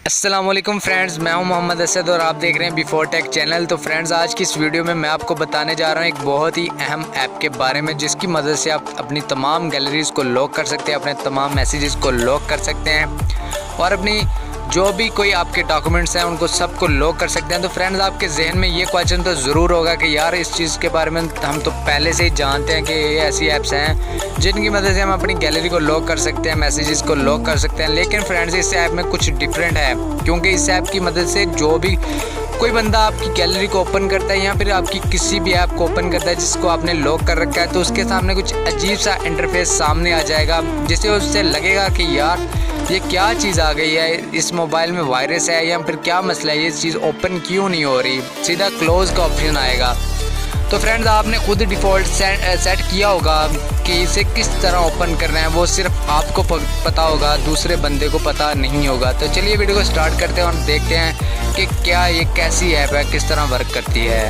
अस्सलामुअलैकुम फ्रेंड्स, मैं हूं मोहम्मद असद और आप देख रहे हैं बिफोर टेक चैनल। तो फ्रेंड्स, आज की इस वीडियो में मैं आपको बताने जा रहा हूं एक बहुत ही अहम ऐप के बारे में, जिसकी मदद से आप अपनी तमाम गैलरीज़ को लॉक कर सकते हैं, अपने तमाम मैसेजेस को लॉक कर सकते हैं और अपनी जो भी कोई आपके डॉक्यूमेंट्स हैं उनको सबको लॉक कर सकते हैं। तो फ्रेंड्स, आपके जहन में ये क्वेश्चन तो ज़रूर होगा कि यार इस चीज़ के बारे में हम तो पहले से ही जानते हैं कि ये ऐसी ऐप्स हैं जिनकी मदद से हम अपनी गैलरी को लॉक कर सकते हैं, मैसेजेस को लॉक कर सकते हैं। लेकिन फ्रेंड्स, इस ऐप में कुछ डिफरेंट है, क्योंकि इस ऐप की मदद से जो भी कोई बंदा आपकी गैलरी को ओपन करता है या फिर आपकी किसी भी ऐप को ओपन करता है जिसको आपने लॉक कर रखा है, तो उसके सामने कुछ अजीब सा इंटरफेस सामने आ जाएगा, जिससे उससे लगेगा कि यार ये क्या चीज़ आ गई है, इस मोबाइल में वायरस है या फिर क्या मसला है, ये चीज़ ओपन क्यों नहीं हो रही। सीधा क्लोज़ का ऑप्शन आएगा। तो फ्रेंड्स, आपने खुद डिफ़ॉल्ट सेट किया होगा कि इसे किस तरह ओपन करना है, वो सिर्फ आपको पता होगा, दूसरे बंदे को पता नहीं होगा। तो चलिए वीडियो को स्टार्ट करते हैं और देखते हैं कि क्या ये कैसी ऐप है, किस तरह वर्क करती है।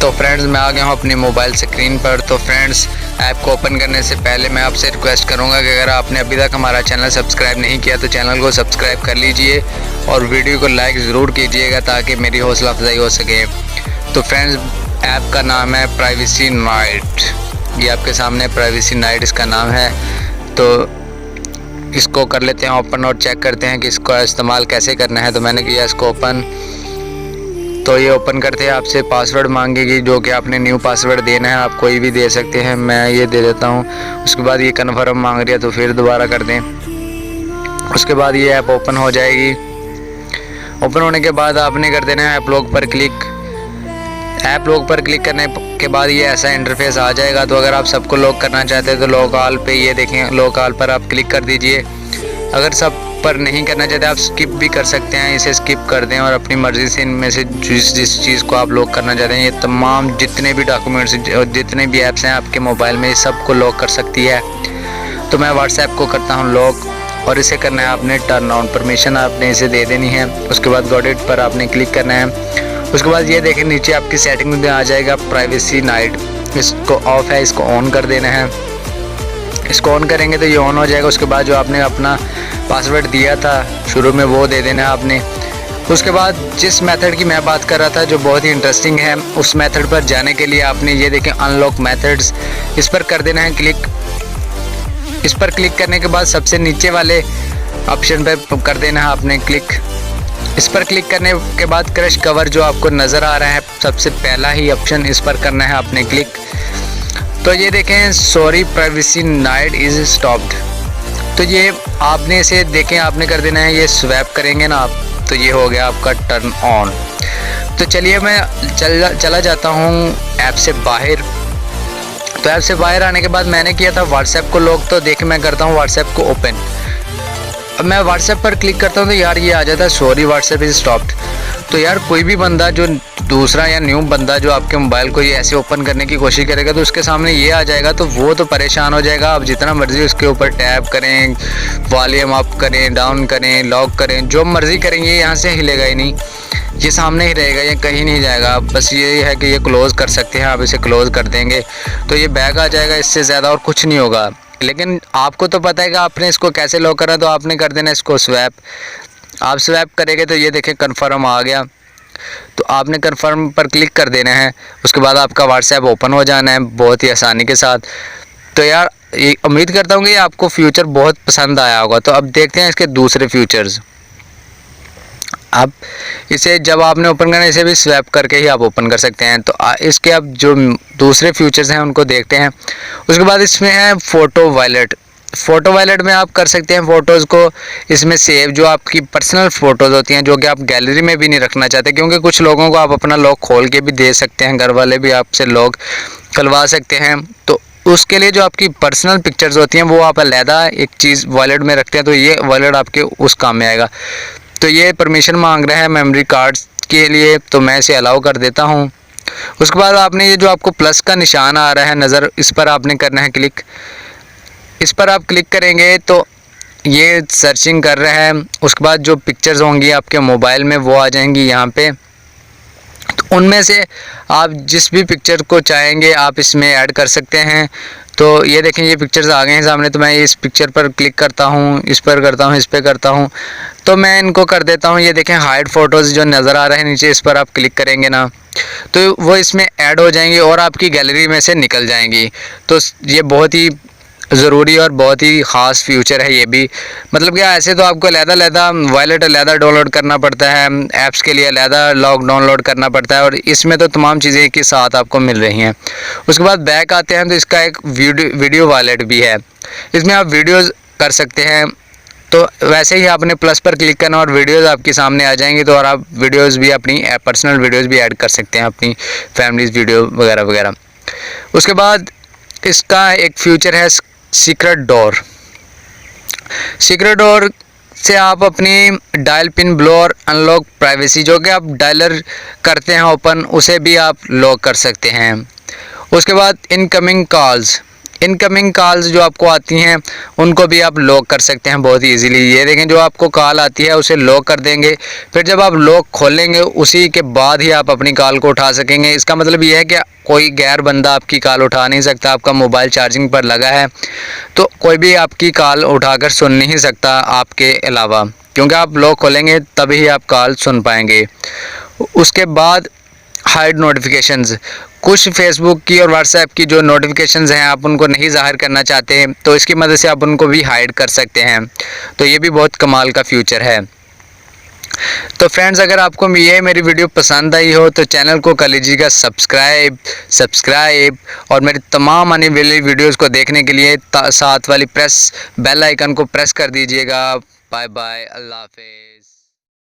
तो फ्रेंड्स, मैं आ गया हूँ अपनी मोबाइल स्क्रीन पर। तो फ्रेंड्स, ऐप को ओपन करने से पहले मैं आपसे रिक्वेस्ट करूँगा कि अगर आपने अभी तक हमारा चैनल सब्सक्राइब नहीं किया तो चैनल को सब्सक्राइब कर लीजिए और वीडियो को लाइक ज़रूर कीजिएगा ताकि मेरी हौसला अफजाई हो सके। तो फ्रेंड्स, ऐप का नाम है प्राइवेसी नाइट। ये आपके सामने प्राइवेसी नाइट इसका नाम है। तो इसको कर लेते हैं ओपन और चेक करते हैं कि इसका इस्तेमाल कैसे करना है। तो मैंने किया इसको ओपन। तो ये ओपन करते हैं, आपसे पासवर्ड मांगेगी जो कि आपने न्यू पासवर्ड देना है। आप कोई भी दे सकते हैं, मैं ये दे देता हूँ। उसके बाद ये कन्फर्म मांग रही है, तो फिर दोबारा कर दें। उसके बाद ये ऐप ओपन हो जाएगी। ओपन होने के बाद आपने कर देना है ऐप लॉक पर क्लिक। ऐप लॉक पर क्लिक करने के बाद ये ऐसा इंटरफेस आ जाएगा। तो अगर आप सबको लॉक करना चाहते हैं तो लॉक ऑल पे, ये देखें लॉक ऑल पर आप क्लिक कर दीजिए। अगर सब पर नहीं करना चाहते आप स्किप भी कर सकते हैं, इसे स्किप कर दें और अपनी मर्ज़ी से इनमें से जिस चीज़ को आप लॉक करना चाहते हैं, ये तमाम जितने भी डॉक्यूमेंट्स और जितने भी ऐप्स हैं आपके मोबाइल में, ये सब को लॉक कर सकती है। तो मैं व्हाट्सएप को करता हूँ लॉक और इसे करना है आपने टर्न ऑन, परमिशन आपने इसे दे देनी है। उसके बाद गॉट इट पर आपने क्लिक करना है। उसके बाद ये देखें नीचे आपकी सेटिंग में आ जाएगा प्राइवेसी नाइट। इसको ऑफ है, इसको ऑन कर देना है। इसको ऑन करेंगे तो ये ऑन हो जाएगा। उसके बाद जो आपने अपना पासवर्ड दिया था शुरू में वो दे देना है आपने। उसके बाद जिस मेथड की मैं बात कर रहा था जो बहुत ही इंटरेस्टिंग है, उस मेथड पर जाने के लिए आपने ये देखें अनलॉक मेथड्स, इस पर कर देना है क्लिक। इस पर क्लिक करने के बाद सबसे नीचे वाले ऑप्शन पर कर देना है आपने क्लिक। इस पर क्लिक करने के बाद क्रश कवर जो आपको नज़र आ रहा है, सबसे पहला ही ऑप्शन, इस पर करना है आपने क्लिक। तो ये देखें sorry privacy night is stopped. तो ये आपने इसे देखें आपने कर देना है, ये स्वैप करेंगे ना आप, तो ये हो गया आपका टर्न ऑन। तो चलिए मैं चला जाता हूँ ऐप से बाहर। तो ऐप से बाहर आने के बाद मैंने किया था व्हाट्सएप को लॉक। तो देखें मैं करता हूँ व्हाट्सएप को ओपन। अब मैं व्हाट्सएप पर क्लिक करता हूँ तो यार ये आ जाता है सॉरी व्हाट्सएप इज़ स्टॉप्ड। तो यार कोई भी बंदा जो दूसरा या न्यू बंदा जो आपके मोबाइल को ये ऐसे ओपन करने की कोशिश करेगा तो उसके सामने ये आ जाएगा, तो वो तो परेशान हो जाएगा। आप जितना मर्ज़ी उसके ऊपर टैप करें, वॉल्यूम अप करें, डाउन करें, लॉक करें, जो मर्ज़ी करेंगे यहाँ से हिलेगा ही नहीं, ये सामने ही रहेगा, ये कहीं नहीं जाएगा। बस ये है कि ये क्लोज़ कर सकते हैं, आप इसे क्लोज़ कर देंगे तो ये बैक आ जाएगा, इससे ज़्यादा और कुछ नहीं होगा। लेकिन आपको तो पता है कि आपने इसको कैसे लॉक करना, तो आपने कर देना इसको स्वैप। आप स्वैप करेंगे तो ये देखें कन्फर्म आ गया, तो आपने कन्फर्म पर क्लिक कर देना है। उसके बाद आपका व्हाट्सएप ओपन हो जाना है बहुत ही आसानी के साथ। तो यार ये उम्मीद करता हूँ कि आपको फ्यूचर बहुत पसंद आया होगा। तो अब देखते हैं इसके दूसरे फ्यूचर्स। अब इसे जब आपने ओपन करना है, इसे भी स्वैप करके ही आप ओपन कर सकते हैं। तो इसके अब जो दूसरे फीचर्स हैं उनको देखते हैं। उसके बाद इसमें है फ़ोटो वॉलेट। फ़ोटो वॉलेट में आप कर सकते हैं फ़ोटोज़ को इसमें सेव, जो आपकी पर्सनल फ़ोटोज़ होती हैं जो कि आप गैलरी में भी नहीं रखना चाहते, क्योंकि कुछ लोगों को आप अपना लॉक खोल के भी दे सकते हैं, घर वाले भी आपसे लॉक खुलवा सकते हैं। तो उसके लिए जो आपकी पर्सनल पिक्चर्स होती हैं वो आप अलहदा एक चीज़ वॉलेट में रखते हैं, तो ये वॉलेट आपके उस काम में आएगा। तो ये परमिशन मांग रहा है मेमोरी कार्ड्स के लिए, तो मैं इसे अलाउ कर देता हूँ। उसके बाद आपने ये जो आपको प्लस का निशान आ रहा है नज़र, इस पर आपने करना है क्लिक। इस पर आप क्लिक करेंगे तो ये सर्चिंग कर रहा है। उसके बाद जो पिक्चर्स होंगी आपके मोबाइल में वो आ जाएंगी यहाँ पे। तो उनमें से आप जिस भी पिक्चर को चाहेंगे आप इसमें ऐड कर सकते हैं। तो ये देखें ये पिक्चर्स आ गए हैं सामने। तो मैं इस पिक्चर पर क्लिक करता हूँ, इस पर करता हूँ, इस पर करता हूँ। तो मैं इनको कर देता हूँ। ये देखें हाइड फ़ोटोज़ जो नज़र आ रहे हैं नीचे, इस पर आप क्लिक करेंगे ना तो वो इसमें ऐड हो जाएंगी और आपकी गैलरी में से निकल जाएंगी। तो ये बहुत ही ज़रूरी और बहुत ही ख़ास फीचर है ये भी। मतलब क्या, ऐसे तो आपको अलहदा वॉलेट अलहदा डाउनलोड करना पड़ता है, ऐप्स के लिए अलहदा लॉग डाउनलोड करना पड़ता है, और इसमें तो तमाम चीज़ें एक ही साथ आपको मिल रही हैं। उसके बाद बैक आते हैं तो इसका एक वीडियो वॉलेट भी है, इसमें आप वीडियोज़ कर सकते हैं। तो वैसे ही आपने प्लस पर क्लिक करना और वीडियोज़ आपके सामने आ जाएंगी, तो और आप वीडियोज़ भी अपनी पर्सनल वीडियोज़ भी ऐड कर सकते हैं, अपनी फैमिलीज़ वीडियो वगैरह वगैरह। उसके बाद इसका एक फीचर है सीक्रेट डोर। सीक्रेट डोर से आप अपनी डायल पिन ब्लो और अनलॉक प्राइवेसी, जो कि आप डायलर करते हैं ओपन, उसे भी आप लॉक कर सकते हैं। उसके बाद इनकमिंग कॉल्स जो आपको आती हैं उनको भी आप लॉक कर सकते हैं बहुत ईजीली। ये देखें, जो आपको कॉल आती है उसे लॉक कर देंगे, फिर जब आप लॉक खोलेंगे उसी के बाद ही आप अपनी कॉल को उठा सकेंगे। इसका मतलब ये है कि कोई गैर बंदा आपकी कॉल उठा नहीं सकता। आपका मोबाइल चार्जिंग पर लगा है तो कोई भी आपकी कॉल उठाकर सुन नहीं सकता आपके अलावा, क्योंकि आप लॉक खोलेंगे तभी आप कॉल सुन पाएंगे। उसके बाद हाइड नोटिफिकेशंस, कुछ फेसबुक की और व्हाट्सएप की जो नोटिफिकेशंस हैं आप उनको नहीं ज़ाहिर करना चाहते हैं, तो इसकी मदद से आप उनको भी हाइड कर सकते हैं। तो ये भी बहुत कमाल का फ्यूचर है। तो फ्रेंड्स, अगर आपको ये मेरी वीडियो पसंद आई हो तो चैनल को कर लीजिएगा सब्सक्राइब और मेरी तमाम आने वाली वीडियोज़ को देखने के लिए साथ वाली बेल आइकन को प्रेस कर दीजिएगा। बाय बाय, अल्लाह हाफिज़।